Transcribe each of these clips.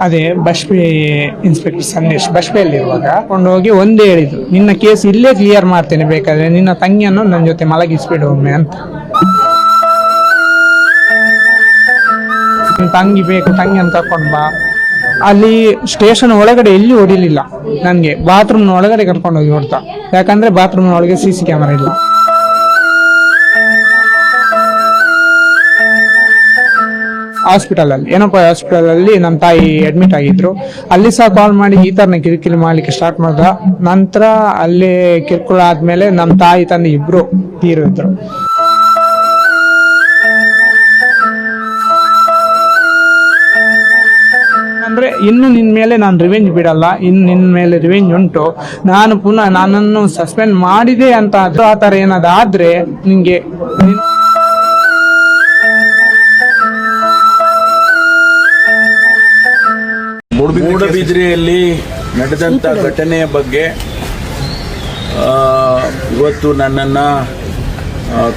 ಅದೇ ಬಸ್ಪೆ ಇನ್ಸ್ಪೆಕ್ಟರ್ ಸಂದೇಶ್ ಬಸ್ಪೆಯಲ್ಲಿರುವಾಗ ಕೊಂಡೋಗಿ ಒಂದೇ ಹೇಳಿದ್ರು, ನಿನ್ನ ಕೇಸ್ ಇಲ್ಲೇ ಕ್ಲಿಯರ್ ಮಾಡ್ತೇನೆ, ಬೇಕಾದ್ರೆ ನಿನ್ನ ತಂಗಿಯನ್ನು ನನ್ನ ಜೊತೆ ಮಲಗಿಸ್ಬಿಡು ಒಮ್ಮೆ ಅಂತ. ತಂಗಿ ಬೇಕು, ತಂಗಿ ಅಂತ ಕರ್ಕೊಂಡು ಬಾ. ಅಲ್ಲಿ ಸ್ಟೇಷನ್ ಒಳಗಡೆ ಎಲ್ಲಿ ಹೊಡಿಲಿಲ್ಲ ನನಗೆ, ಬಾತ್ರೂಮ್ ಒಳಗಡೆ ಕರ್ಕೊಂಡು ಹೋಗಿ ಹೊಡ್ತಾ. ಯಾಕಂದ್ರೆ ಬಾತ್ರೂಮ್ ಒಳಗೆ CC ಕ್ಯಾಮರಾ ಇಲ್ಲ. ಹಾಸ್ಪಿಟಲ್ ಅಲ್ಲಿ ನಮ್ಮ ತಾಯಿ ಅಡ್ಮಿಟ್ ಆಗಿದ್ರು. ಅಲ್ಲಿ ಸಹ ಕಾಲ್ ಮಾಡಿ ಈ ತರ ಕಿರಿಕಿರಿ ಮಾಡ್ಲಿಕ್ಕೆ ಸ್ಟಾರ್ಟ್ ಮಾಡ್ದ. ನಂತರ ಅಲ್ಲಿ ಕಿರ್ಕುಳ ಆದ್ಮೇಲೆ ನಮ್ಮ ತಾಯಿ ತಂದೆ ಇಬ್ರು ತೀರಿದ್ರು. ಅಂದ್ರೆ ಇನ್ನು ನಿನ್ ಮೇಲೆ ನಾನು ರಿವೆಂಜ್ ಬಿಡಲ್ಲ, ಇನ್ನು ನಿನ್ ಮೇಲೆ ರಿವೆಂಜ್ ಉಂಟು, ನಾನು ಪುನಃ ನನ್ನನ್ನು ಸಸ್ಪೆಂಡ್ ಮಾಡಿದೆ ಅಂತ ಆ ತರ ಏನಾದ್ರೆ ನಿಂಗೆ ಮೂಡಬಿದ್ರೆಯಲ್ಲಿ ನಡೆದಂಥ ಘಟನೆಯ ಬಗ್ಗೆ ಇವತ್ತು ನನ್ನನ್ನು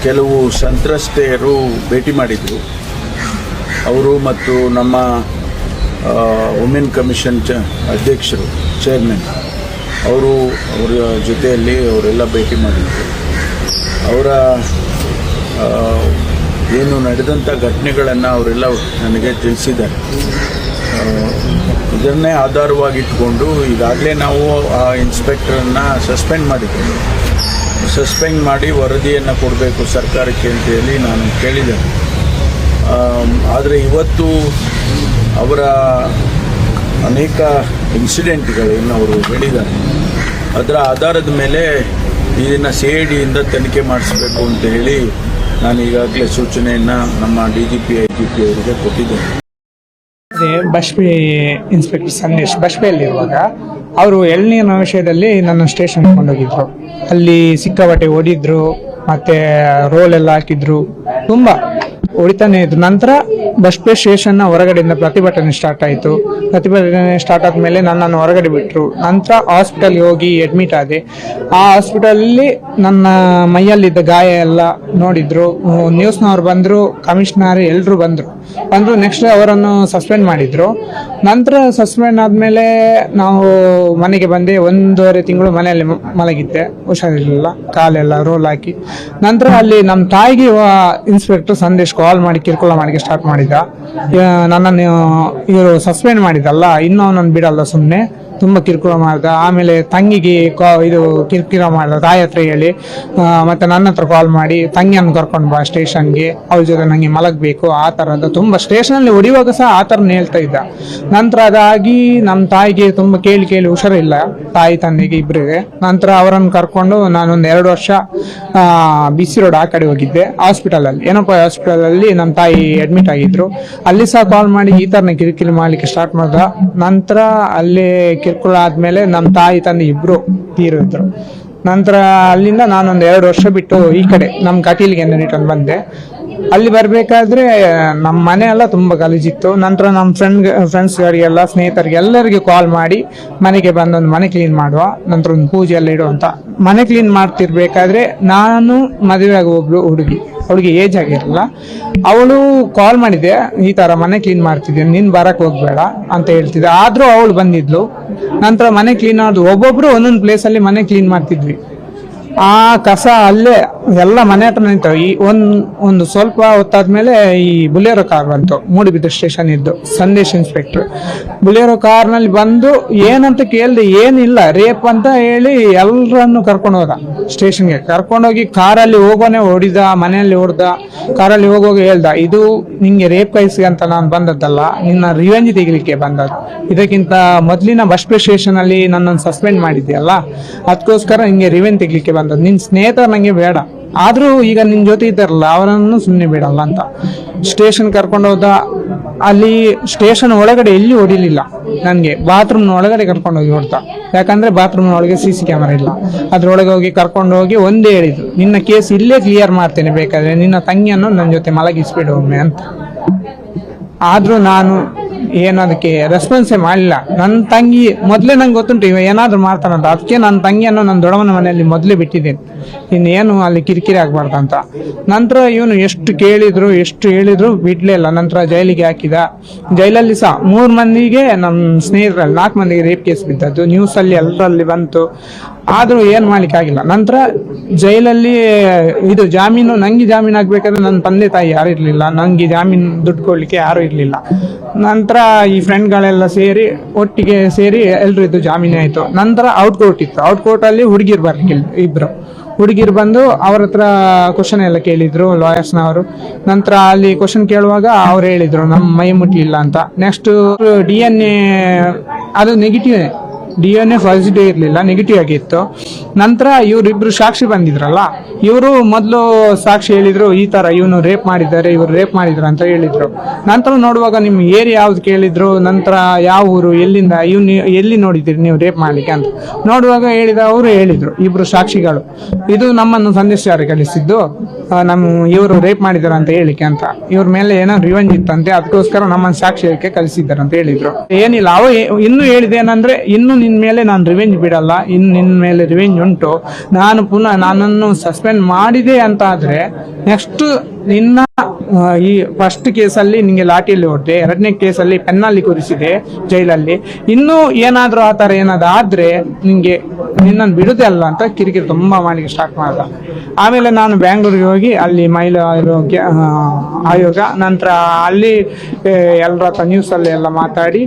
ಕೆಲವು ಸಂತ್ರಸ್ತೆಯರು ಭೇಟಿ ಮಾಡಿದರು. ಅವರು ಮತ್ತು ನಮ್ಮ ವುಮೆನ್ ಕಮಿಷನ್ ಅಧ್ಯಕ್ಷರು, ಚೇರ್ಮನ್, ಅವರ ಜೊತೆಯಲ್ಲಿ ಅವರೆಲ್ಲ ಭೇಟಿ ಮಾಡಿದರು. ಅವರ ಏನು ನಡೆದಂಥ ಘಟನೆಗಳನ್ನು ಅವರೆಲ್ಲ ನನಗೆ ತಿಳಿಸಿದ್ದಾರೆ. ಇದನ್ನೇ ಆಧಾರವಾಗಿಟ್ಕೊಂಡು ಈಗಾಗಲೇ ನಾವು ಆ ಇನ್ಸ್ಪೆಕ್ಟರನ್ನು ಸಸ್ಪೆಂಡ್ ಮಾಡಿದ್ದೇವೆ. ಸಸ್ಪೆಂಡ್ ಮಾಡಿ ವರದಿಯನ್ನು ಕೊಡಬೇಕು ಸರ್ಕಾರಕ್ಕೆ ಅಂತೇಳಿ ನಾನು ಕೇಳಿದ್ದೇನೆ. ಆದರೆ ಇವತ್ತು ಅವರ ಅನೇಕ ಇನ್ಸಿಡೆಂಟ್ಗಳೇನು ಅವರು ಹೇಳಿದ್ದಾರೆ, ಅದರ ಆಧಾರದ ಮೇಲೆ ಇದನ್ನು CIDಯಿಂದ ತನಿಖೆ ಮಾಡಿಸಬೇಕು ಅಂತ ಹೇಳಿ ನಾನು ಈಗಾಗಲೇ ಸೂಚನೆಯನ್ನು ನಮ್ಮ DGP IGP ಅವರಿಗೆ ಕೊಟ್ಟಿದ್ದೇನೆ. ಅದೇ ಬಸ್ಪೆ ಇನ್ಸ್ಪೆಕ್ಟರ್ ಸಂದೇಶ್ ಬಸ್ಪೆಯಲ್ಲಿರುವಾಗ ಅವರು ಎಳ್ನೀರಿನ ವಿಷಯದಲ್ಲಿ ನನ್ನ ಸ್ಟೇಷನ್ ಕೊಂಡೋಗಿದ್ರು. ಅಲ್ಲಿ ಸಿಕ್ಕಾಪಟ್ಟೆ ಹೊಡಿದ್ರು, ಮತ್ತೆ ರೋಲ್ ಎಲ್ಲ ಹಾಕಿದ್ರು, ತುಂಬಾ ಹೊಡಿತಾನೆ ಇದ್ರು. ನಂತರ ಬಸ್ಪೆ ಸ್ಟೇಷನ್ ಹೊರಗಡೆಯಿಂದ ಪ್ರತಿಭಟನೆ ಸ್ಟಾರ್ಟ್ ಆಯಿತು. ಪ್ರತಿಭಟನೆ ಸ್ಟಾರ್ಟ್ ಆದ್ಮೇಲೆ ನನ್ನನ್ನು ಹೊರಗಡೆ ಬಿಟ್ಟರು. ನಂತರ ಹಾಸ್ಪಿಟಲ್ಗೆ ಹೋಗಿ ಅಡ್ಮಿಟ್ ಆದೆ. ಆ ಹಾಸ್ಪಿಟಲಲ್ಲಿ ನನ್ನ ಮೈಯಲ್ಲಿದ್ದ ಗಾಯ ಎಲ್ಲ ನೋಡಿದ್ರು, ನ್ಯೂಸ್ನವ್ರು ಬಂದರು, ಕಮಿಷನರ್ ಎಲ್ಲರೂ ಬಂದರು. ನೆಕ್ಸ್ಟ್ ಅವರನ್ನು ಸಸ್ಪೆಂಡ್ ಮಾಡಿದ್ರು. ನಂತರ ಸಸ್ಪೆಂಡ್ ಆದಮೇಲೆ ನಾವು ಮನೆಗೆ ಬಂದೆ. 1.5 ತಿಂಗಳು ಮನೆಯಲ್ಲಿ ಮಲಗಿದ್ದೆ, ಹುಷಾರಿರಲಿಲ್ಲ, ಕಾಲೆಲ್ಲ ರೋಲ್ ಹಾಕಿ. ನಂತರ ಅಲ್ಲಿ ನಮ್ಮ ತಾಯಿಗೆ ಇನ್ಸ್ಪೆಕ್ಟರ್ ಸಂದೇಶ್ ಕಾಲ್ ಮಾಡಿ ಕಿರುಕುಳ ಮಾಡಿಗೆ ಸ್ಟಾರ್ಟ್ ಮಾಡಿದ್ದ. ನನ್ನನ್ನು ಇವರು ಸಸ್ಪೆಂಡ್ ಮಾಡಿದಲ್ಲ, ಇನ್ನೂ ಅವನನ್ನು ಬಿಡಲ್ಲ, ಸುಮ್ಮನೆ ತುಂಬ ಕಿರುಕುಳ ಮಾಡ್ದ. ಆಮೇಲೆ ತಂಗಿಗೆ ಇದು ಕಿರುಕುಳ ಮಾಡ್ದ ತಾಯಿ ಹತ್ರ ಹೇಳಿ. ಮತ್ತೆ ನನ್ನ ಹತ್ರ ಕಾಲ್ ಮಾಡಿ ತಂಗಿಯನ್ನು ಕರ್ಕೊಂಡು ಬಾ ಸ್ಟೇಷನ್ಗೆ, ಅವ್ರ ಜೊತೆ ನನಗೆ ಮಲಗಬೇಕು, ಆ ಥರದ ತುಂಬ ಸ್ಟೇಷನಲ್ಲಿ ಹೊಡಿಯುವಾಗ ಸಹ ಆ ಥರನೇ ಹೇಳ್ತಾ ಇದ್ದ. ನಂತರ ಅದಾಗಿ ನಮ್ಮ ತಾಯಿಗೆ ತುಂಬ ಕೇಳಿ ಹುಷಾರಿಲ್ಲ, ತಾಯಿ ತಂದೆಗೆ ಇಬ್ಬರಿಗೆ. ನಂತರ ಅವರನ್ನು ಕರ್ಕೊಂಡು ನಾನೊಂದು 2 ವರ್ಷ BC ರೋಡ್ ಆ ಕಡೆ ಹೋಗಿದ್ದೆ. ಹಾಸ್ಪಿಟಲಲ್ಲಿ ಹಾಸ್ಪಿಟಲಲ್ಲಿ ನಮ್ಮ ತಾಯಿ ಅಡ್ಮಿಟ್ ಆಗಿದ್ರು. ಅಲ್ಲಿ ಸಹ ಕಾಲ್ ಮಾಡಿ ಈ ಥರನೇ ಕಿರಿಕಿರಿ ಮಾಡಲಿಕ್ಕೆ ಸ್ಟಾರ್ಟ್ ಮಾಡ್ದ. ನಂತರ ಅಲ್ಲಿ ಕಿರುಕುಳ ಆದ್ಮೇಲೆ ನಮ್ಮ ತಾಯಿ ತಂದೆ ಇಬ್ರು ತೀರಿದ್ರು. ನಂತರ ಅಲ್ಲಿಂದ ನಾನೊಂದು 2 ವರ್ಷ ಬಿಟ್ಟು ಈ ಕಡೆ ನಮ್ಮ ಕಟೀಲ್ಗೆ ರಿಟರ್ನ್ ಬಂದೆ. ಅಲ್ಲಿ ಬರಬೇಕಾದ್ರೆ ನಮ್ಮ ಮನೆ ಎಲ್ಲ ತುಂಬ ಗಲೀಜಿತ್ತು. ನಂತರ ನಮ್ಮ ಫ್ರೆಂಡ್ಸ್ಗಳಿಗೆಲ್ಲ, ಸ್ನೇಹಿತರಿಗೆ ಎಲ್ಲರಿಗೆ ಕಾಲ್ ಮಾಡಿ ಮನೆಗೆ ಬಂದೊಂದು ಮನೆ ಕ್ಲೀನ್ ಮಾಡುವ, ನಂತರ ಒಂದು ಪೂಜೆ ಎಲ್ಲ ಇಡುವಂತ. ಮನೆ ಕ್ಲೀನ್ ಮಾಡ್ತಿರ್ಬೇಕಾದ್ರೆ ನಾನು ಮದುವೆ ಆಗುವ ಒಬ್ಳು ಹುಡುಗಿ, ಅವಳಿಗೆ ಏಜ್ ಆಗಿರಲ್ಲ, ಅವಳು ಕಾಲ್ ಮಾಡಿದೆ, ಈ ತರ ಮನೆ ಕ್ಲೀನ್ ಮಾಡ್ತಿದ್ದೇನೆ, ನೀನ್ ಬರಕ್ ಹೋಗ್ಬೇಡ ಅಂತ ಹೇಳ್ತಿದ್ದೆ. ಆದ್ರೂ ಅವಳು ಬಂದಿದ್ಲು. ನಂತರ ಮನೆ ಕ್ಲೀನ್ ಆದ್ರು, ಒಬ್ಬೊಬ್ರು ಒಂದೊಂದು ಪ್ಲೇಸ್ ಅಲ್ಲಿ ಮನೆ ಕ್ಲೀನ್ ಮಾಡ್ತಿದ್ವಿ. ಆ ಕಸ ಅಲ್ಲೇ ಎಲ್ಲ ಮನೆ ಹತ್ರ ನಿಂತವು. ಈ ಒಂದು ಸ್ವಲ್ಪ ಹೊತ್ತಾದ್ಮೇಲೆ ಈ ಬುಲೆರೋ ಕಾರ್ ಬಂತು, ಮೂಡುಬಿದ್ರೆ ಸ್ಟೇಷನ್ ಇದ್ದು, ಸಂದೇಶ್ ಇನ್ಸ್ಪೆಕ್ಟರ್ ಬುಲೆರೋ ಕಾರ್ನಲ್ಲಿ ಬಂದು ಏನಂತ ಕೇಳ್ದೆ, ಏನಿಲ್ಲ ರೇಪ್ ಅಂತ ಹೇಳಿ ಎಲ್ಲರನ್ನು ಕರ್ಕೊಂಡು ಹೋದ ಸ್ಟೇಷನ್ಗೆ. ಕರ್ಕೊಂಡೋಗಿ ಕಾರಲ್ಲಿ ಹೋಗೋನೆ ಹೊಡಿದ, ಮನೆಯಲ್ಲಿ ಹೊಡ್ದ. ಕಾರಲ್ಲಿ ಹೋಗೋಗಿ ಹೇಳ್ದ, ಇದು ನಿಂಗೆ ರೇಪ್ ಕೈಸಿ ಅಂತ ನಾನು ಬಂದದ್ದಲ್ಲ, ನಿನ್ನ ರಿವೆಂಜ್ ತೆಗಿಲಿಕ್ಕೆ ಬಂದದ್ದು. ಇದಕ್ಕಿಂತ ಮೊದಲಿನ ಬಸ್ಪೆ ಸ್ಟೇಷನ್ ಅಲ್ಲಿ ನನ್ನನ್ನು ಸಸ್ಪೆಂಡ್ ಮಾಡಿದ್ಯಲ್ಲ, ಅದಕ್ಕೋಸ್ಕರ ನಿಂಗೆ ರಿವೆಂಜ್ ತೆಗಿಲಿಕ್ಕೆ ಬಂದದ್ದು. ನಿನ್ ಸ್ನೇಹಿತರ ನಂಗೆ ಬೇಡ, ಆದ್ರೂ ಈಗ ನಿನ್ ಜೊತೆ ಇದ್ದಾರಲ್ಲ ಅವರನ್ನು ಸುಮ್ಮನೆ ಬಿಡಲ್ಲ ಅಂತ ಸ್ಟೇಷನ್ ಕರ್ಕೊಂಡು ಹೋದ. ಅಲ್ಲಿ ಸ್ಟೇಷನ್ ಒಳಗಡೆ ಎಲ್ಲಿ ಹೊಡಿಲಿಲ್ಲ ನನ್ಗೆ, ಬಾತ್ರೂಮ್ ಒಳಗಡೆ ಕರ್ಕೊಂಡು ಹೋಗಿ ಹೊಡ್ತಾ. ಯಾಕಂದ್ರೆ ಬಾತ್ರೂಮ್ ಒಳಗೆ CC ಕ್ಯಾಮರಾ ಇಲ್ಲ. ಅದ್ರೊಳಗೆ ಹೋಗಿ ಕರ್ಕೊಂಡು ಹೋಗಿ ಒಂದೇ ಹೇಳಿದ್ರು, ನಿನ್ನ ಕೇಸ್ ಇಲ್ಲೇ ಕ್ಲಿಯರ್ ಮಾಡ್ತೇನೆ, ಬೇಕಾದ್ರೆ ನಿನ್ನ ತಂಗಿಯನ್ನು ನನ್ನ ಜೊತೆ ಮಲಗಿಸ್ಬಿಡು ಒಮ್ಮೆ ಅಂತ. ಆದ್ರೂ ನಾನು ಏನು ಅದಕ್ಕೆ ರೆಸ್ಪಾನ್ಸೇ ಮಾಡಲಿಲ್ಲ. ನನ್ನ ತಂಗಿ ಮೊದಲೇ ನಂಗೆ ಗೊತ್ತುಂಟು ಇವ ಏನಾದರೂ ಮಾಡ್ತಾನಂತ, ಅದಕ್ಕೆ ನನ್ನ ತಂಗಿಯನ್ನು ನನ್ನ ದೊಡ್ಡಮ್ಮನ ಮನೆಯಲ್ಲಿ ಮೊದಲೇ ಬಿಟ್ಟಿದ್ದೇನೆ, ಇನ್ನೇನು ಅಲ್ಲಿ ಕಿರಿಕಿರಿ ಆಗ್ಬಾರ್ದಂತ. ನಂತರ ಇವನು ಎಷ್ಟು ಹೇಳಿದ್ರು ಬಿಡ್ಲೇ ಇಲ್ಲ. ನಂತರ ಜೈಲಿಗೆ ಹಾಕಿದ. ಜೈಲಲ್ಲಿ ಸಹ 3 ಮಂದಿಗೆ ನಮ್ಮ ಸ್ನೇಹಿತರಲ್ಲಿ 4 ಮಂದಿಗೆ ರೇಪ್ ಕೇಸ್ ಬಿದ್ದದ್ದು ನ್ಯೂಸಲ್ಲಿ ಎಲ್ಲರಲ್ಲಿ ಬಂತು. ಆದರೂ ಏನು ಮಾಡ್ಲಿಕ್ಕೆ ಆಗಿಲ್ಲ. ನಂತರ ಜೈಲಲ್ಲಿ ಇದು ಜಾಮೀನು, ನಂಗೆ ಜಾಮೀನು ಆಗ್ಬೇಕಾದ್ರೆ ನನ್ನ ತಂದೆ ತಾಯಿ ಯಾರು ಇರಲಿಲ್ಲ, ನಂಗೆ ಜಾಮೀನು ದುಡ್ಡು ಕೊಡ್ಲಿಕ್ಕೆ ಯಾರು ಇರಲಿಲ್ಲ. ನಂತರ ಈ ಫ್ರೆಂಡ್ಗಳೆಲ್ಲ ಒಟ್ಟಿಗೆ ಸೇರಿ ಎಲ್ರು ಇದು ಜಾಮೀನು ಆಯಿತು. ನಂತರ ಔಟ್ ಕೋರ್ಟಲ್ಲಿ ಹುಡುಗಿರು ಬರ್ಲಿಕ್ಕಿಲ್ಲ, ಇಬ್ರು ಹುಡುಗಿರು ಬಂದು ಅವ್ರ ಹತ್ರ ಕ್ವಶನ್ ಎಲ್ಲ ಕೇಳಿದ್ರು ಲಾಯರ್ಸ್ನವರು. ನಂತರ ಅಲ್ಲಿ ಕ್ವಶನ್ ಕೇಳುವಾಗ ಅವ್ರು ಹೇಳಿದ್ರು ನಮ್ಮ ಮೈ ಮುಟ್ಲಿಲ್ಲ ಅಂತ. ನೆಕ್ಸ್ಟ್ DNA ಅದು ನೆಗೆಟಿವ್, DNA ಪಾಸಿಟಿವ್ ಇರಲಿಲ್ಲ, ನೆಗೆಟಿವ್ ಆಗಿತ್ತು. ನಂತರ ಇವರಿಬ್ರು ಸಾಕ್ಷಿ ಬಂದಿದ್ರಲ್ಲ, ಇವರು ಮೊದಲು ಸಾಕ್ಷಿ ಹೇಳಿದ್ರು ಈ ತರ ಇವನು ರೇಪ್ ಮಾಡಿದ್ದಾರೆ, ಇವರು ರೇಪ್ ಮಾಡಿದ್ರು ಅಂತ ಹೇಳಿದ್ರು. ನಂತರ ನೋಡುವಾಗ ನಿಮ್ಮ ಏರಿಯಾ ಯಾವ್ದು ಕೇಳಿದ್ರು, ನಂತರ ಯಾವ ಊರು, ಎಲ್ಲಿಂದ, ಇವ್ನು ಎಲ್ಲಿ ನೋಡಿದ್ದೀರಿ ನೀವು ರೇಪ್ ಮಾಡ್ಲಿಕ್ಕೆ ಅಂತ ನೋಡುವಾಗ ಅವರು ಹೇಳಿದ್ರು ಇಬ್ರು ಸಾಕ್ಷಿಗಳು, ಇದು ನಮ್ಮನ್ನು ಸಂದೇಶ ಕಳಿಸಿದ್ದು ಇವರು ರೇಪ್ ಮಾಡಿದಾರೆ ಅಂತ ಹೇಳಿಕೆ ಅಂತ. ಇವ್ರ ಮೇಲೆ ಏನೋ ರಿವೆಂಜ್ ಇತ್ತಂತೆ, ಅದಕ್ಕೋಸ್ಕರ ನಮ್ಮನ್ನು ಸಾಕ್ಷಿ ಹೇಳಿಕೆ ಕಳಿಸಿದ್ದಾರೆ ಅಂತ ಹೇಳಿದ್ರು. ಏನಿಲ್ಲ, ಇನ್ನು ಹೇಳಿದೇನಂದ್ರೆ ಇನ್ನು ನಿನ್ನ ಮೇಲೆ ನಾನು ರಿವೆಂಜ್ ಬಿಡಲ್ಲ, ಇನ್ನು ನಿನ್ನ ಮೇಲೆ ರಿವೆಂಜ್ ಉಂಟು, ನಾನು ಪುನಃ ನನ್ನನ್ನು ಸಸ್ಪೆಂಡ್ ಮಾಡಿದೆ ಅಂತ ಆದ್ರೆ ನೆಕ್ಸ್ಟ್ ನಿನ್ನ ಈ ಫಸ್ಟ್ ಕೇಸಲ್ಲಿ ನಿಂಗೆ ಲಾಠಿಯಲ್ಲಿ ಹೊಡೆದೆ, 2ನೇ ಕೇಸಲ್ಲಿ ಪೆನ್ನಲ್ಲಿ ಕೂರಿಸಿದೆ ಜೈಲಲ್ಲಿ, ಇನ್ನೂ ಏನಾದರೂ ಆ ಥರ ಏನಾದ್ರು ಆದ್ರೆ ನಿನ್ನನ್ನು ಬಿಡುದೇ ಅಲ್ಲ ಅಂತ ಕಿರಿಕಿರಿ ತುಂಬಾ ಮಾಡ್ಲಿಕ್ಕೆ ಸ್ಟಾರ್ಟ್ ಮಾಡ್ದ. ಆಮೇಲೆ ನಾನು ಬ್ಯಾಂಗ್ಳೂರಿಗೆ ಹೋಗಿ ಅಲ್ಲಿ ಮಹಿಳಾ ಆಯೋಗ, ನಂತರ ಅಲ್ಲಿ ಎಲ್ಲರ ಹತ್ರ ನ್ಯೂಸಲ್ಲಿ ಎಲ್ಲ ಮಾತಾಡಿ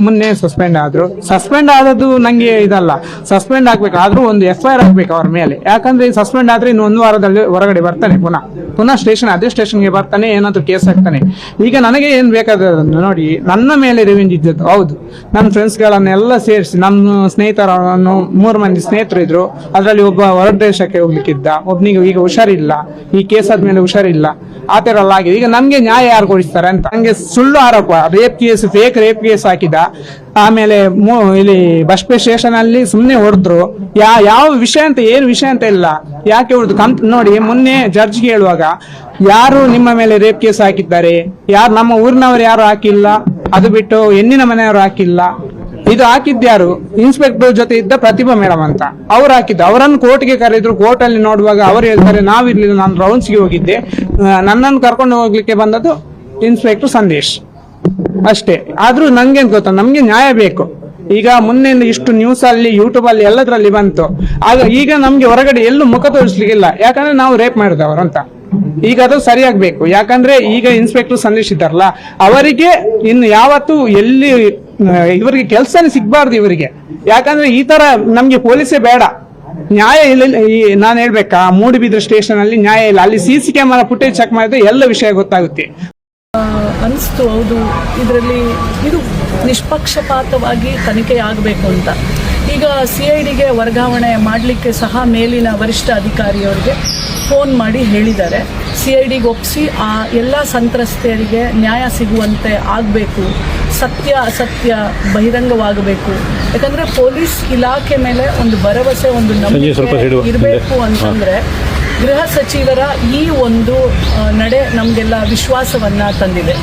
ಮೊನ್ನೆ ಸಸ್ಪೆಂಡ್ ಆದ್ರು. ಸಸ್ಪೆಂಡ್ ಆದದ್ದು ನಂಗೆ ಇದಲ್ಲ, ಸಸ್ಪೆಂಡ್ ಆಗ್ಬೇಕಾದ್ರೂ ಒಂದು FIR ಆಗ್ಬೇಕು ಅವ್ರ ಮೇಲೆ. ಯಾಕಂದ್ರೆ ಸಸ್ಪೆಂಡ್ ಆದ್ರೆ ಇನ್ನು 1 ವಾರದಲ್ಲಿ ಹೊರಗಡೆ ಬರ್ತಾನೆ, ಪುನಃ ಅದೇ ಸ್ಟೇಷನ್ಗೆ ಬರ್ತಾನೆ, ಏನಾದ್ರು ಕೇಸ್ ಹಾಕ್ತಾನೆ. ಈಗ ನನಗೆ ಏನ್ ಬೇಕಾದದನ್ನು ನೋಡಿ ನನ್ನ ಮೇಲೆ ರಿವೆಂಜ್ ಇದ್ದದ್ದು ಹೌದು. ನನ್ನ ಫ್ರೆಂಡ್ಸ್ಗಳನ್ನೆಲ್ಲ ಸೇರಿಸಿ, ನಮ್ಮ ಸ್ನೇಹಿತರನ್ನು 3 ಮಂದಿ ಸ್ನೇಹಿತರು ಇದ್ರು, ಅದರಲ್ಲಿ ಒಬ್ಬ ಹೊರ ದೇಶಕ್ಕೆ ಹೋಗ್ಲಿಕ್ಕಿದ್ದ, ಒಬ್ನಿಗೆ ಈಗ ಹುಷಾರಿಲ್ಲ, ಈ ಕೇಸ್ ಆದ್ಮೇಲೆ ಹುಷಾರಿಲ್ಲ, ಆ ತರ ಎಲ್ಲ ಆಗಿದೆ. ಈಗ ನಮ್ಗೆ ನ್ಯಾಯ ಯಾರು ಕೊಡಿಸ್ತಾರೆ ಅಂತ ನಂಗೆ ಸುಳ್ಳು ಆರೋಪ, ಫೇಕ್ ರೇಪ್ ಕೇಸ್ ಹಾಕಿದ. ಆಮೇಲೆ ಇಲ್ಲಿ ಬಸ್ಪೆ ಸ್ಟೇಷನ್ ಅಲ್ಲಿ ಸುಮ್ನೆ ಹೊಡೆದ್ರು, ಯಾವ ವಿಷಯ ಅಂತ ಏನು ವಿಷಯ ಅಂತ ಇಲ್ಲ, ಯಾಕೆ ಹೊಡೆದು ನೋಡಿ. ಮೊನ್ನೆ ಜಡ್ಜ್ಗೆ ಹೇಳುವಾಗ ಯಾರು ನಿಮ್ಮ ಮೇಲೆ ರೇಪ್ ಕೇಸ್ ಹಾಕಿದ್ದಾರೆ, ಯಾರು ನಮ್ಮ ಊರಿನವರು ಯಾರು ಹಾಕಿಲ್ಲ, ಅದು ಬಿಟ್ಟು ಹೆಣ್ಣಿನ ಮನೆಯವರು ಹಾಕಿಲ್ಲ, ಇದು ಹಾಕಿದ್ಯಾರು ಇನ್ಸ್ಪೆಕ್ಟರ್ ಜೊತೆ ಇದ್ದ ಪ್ರತಿಭಾ ಮೇಡಮ್ ಅಂತ ಅವ್ರು ಹಾಕಿದ್ದು. ಅವರನ್ನು ಕೋರ್ಟ್ಗೆ ಕರೆದ್ರು. ಕೋರ್ಟ್ ಅಲ್ಲಿ ನೋಡುವಾಗ ಅವ್ರು ಹೇಳ್ತಾರೆ ನಾವಿರ್ಲಿಲ್ಲ, ನಾನು ರೌಂಡ್ಸ್ಗೆ ಹೋಗಿದ್ದೆ, ನನ್ನನ್ನು ಕರ್ಕೊಂಡು ಹೋಗ್ಲಿಕ್ಕೆ ಬಂದದ್ದು ಇನ್ಸ್ಪೆಕ್ಟರ್ ಸಂದೇಶ್ ಅಷ್ಟೇ. ಆದ್ರೂ ನಂಗೇನ್ ಗೊತ್ತಾ, ನಮ್ಗೆ ನ್ಯಾಯ ಬೇಕು. ಈಗ ಮೊನ್ನೆ ಇಷ್ಟು ನ್ಯೂಸ್ ಅಲ್ಲಿ, ಯೂಟ್ಯೂಬ್ ಅಲ್ಲಿ, ಎಲ್ಲದರಲ್ಲಿ ಬಂತು. ಆಗ ಈಗ ನಮ್ಗೆ ಹೊರಗಡೆ ಎಲ್ಲೂ ಮುಖ ತೋರಿಸ್ಲಿಕ್ಕಿಲ್ಲ, ಯಾಕಂದ್ರೆ ನಾವು ರೇಪ್ ಮಾಡಿದವರು ಅಂತ. ಈಗ ಅದು ಸರಿಯಾಗ್ಬೇಕು. ಯಾಕಂದ್ರೆ ಈಗ ಇನ್ಸ್ಪೆಕ್ಟರ್ ಸಂದೇಶ್ ಇದ್ದಾರಲ್ಲ, ಅವರಿಗೆ ಇನ್ನು ಯಾವತ್ತು ಎಲ್ಲಿ ಇವರಿಗೆ ಕೆಲಸನೇ ಸಿಗ್ಬಾರ್ದು ಇವರಿಗೆ. ಯಾಕಂದ್ರೆ ಈ ತರ ನಮ್ಗೆ ಪೊಲೀಸೇ ಬೇಡ, ನ್ಯಾಯ ಇಲ್ಲ. ನಾನು ಹೇಳ್ಬೇಕಾ, ಮೂಡುಬಿದ್ರೆ ಸ್ಟೇಷನ್ ಅಲ್ಲಿ ನ್ಯಾಯ ಇಲ್ಲ. ಅಲ್ಲಿ CC ಕ್ಯಾಮರಾ ಫುಟೇಜ್ ಚೆಕ್ ಮಾಡಿದ್ರೆ ಎಲ್ಲ ವಿಷಯ ಗೊತ್ತಾಗುತ್ತೆ ಅನಿಸ್ತು. ಹೌದು, ಇದರಲ್ಲಿ ಇದು ನಿಷ್ಪಕ್ಷಪಾತವಾಗಿ ತನಿಖೆ ಆಗಬೇಕು ಅಂತ. ಈಗ CIDಗೆ ವರ್ಗಾವಣೆ ಮಾಡಲಿಕ್ಕೆ ಸಹ ಮೇಲಿನ ವರಿಷ್ಠ ಅಧಿಕಾರಿಯವರಿಗೆ ಫೋನ್ ಮಾಡಿ ಹೇಳಿದ್ದಾರೆ. CIDಗೆ ಒಪ್ಪಿಸಿ ಆ ಎಲ್ಲ ಸಂತ್ರಸ್ತೆಯರಿಗೆ ನ್ಯಾಯ ಸಿಗುವಂತೆ ಆಗಬೇಕು, ಸತ್ಯ ಅಸತ್ಯ ಬಹಿರಂಗವಾಗಬೇಕು. ಯಾಕಂದರೆ ಪೊಲೀಸ್ ಇಲಾಖೆ ಮೇಲೆ ಒಂದು ಭರವಸೆ, ಒಂದು ನಂಬಿಕೆ ಇರಬೇಕು ಅಂತಂದರೆ ಗೃಹ ಸಚಿವರ ಈ ಒಂದು ನಡೆ ನಮಗೆಲ್ಲ ವಿಶ್ವಾಸವನ್ನು ತಂದಿದೆ.